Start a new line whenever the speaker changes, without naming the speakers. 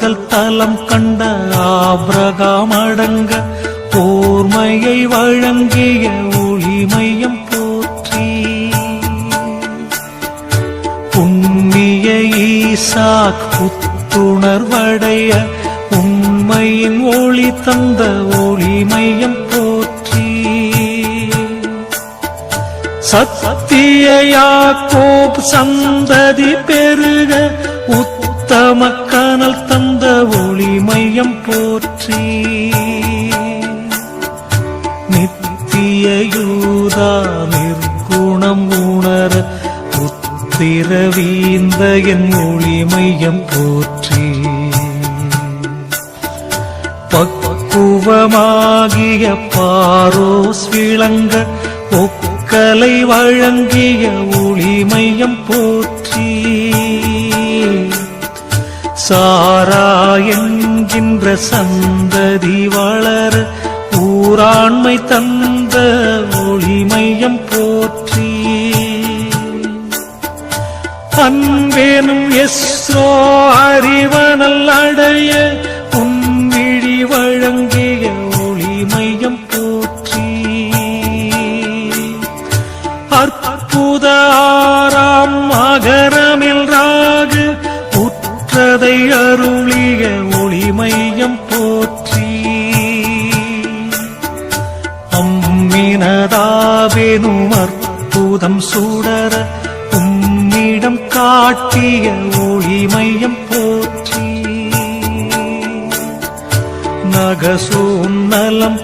ஆறுதல் தலம் கண்ட ஆபிரகாம் அடங்க ஓர்மையை வழங்கிய ஒளிமையம் போற்றி. புண்ணிய ஈசாக் புத்துணர்வடைய உண்மையின் ஒளி தந்த ஒளிமையம் போற்றி. சத்திய யாக்கோப் சந்ததி பெருக உத்தம கனல் தந்த ஒளிமையம் போற்றி. நித்திய யூதா நிர்குணம் உணர உத்திரவீந்த என் ஒளிமையம் போற்றி. பக்குவமாகிய பாரோஸ் விளங்க ஒக்கலை வழங்கிய ஒளிமையம் போற்றி. சாரா என்கின்ற சந்ததி வளர ஊராண்மை தந்த ஒளிமையம் போற்றி. அன்பேனும் எஸ்ரோ அறிவனல் அடைய உன்விழி வழங்கிய ஒளிமையம் போற்றி. அற்புத ஆறாம் மகரமில் ராகு உற்றதை அருளிய ஒளிமையம் போற்றி. அம்மினதாவெனும் அற்புதம் சுடர உம்மிடம் காட்டிய ஒளிமையம் போற்றி. நகசோன்னலம்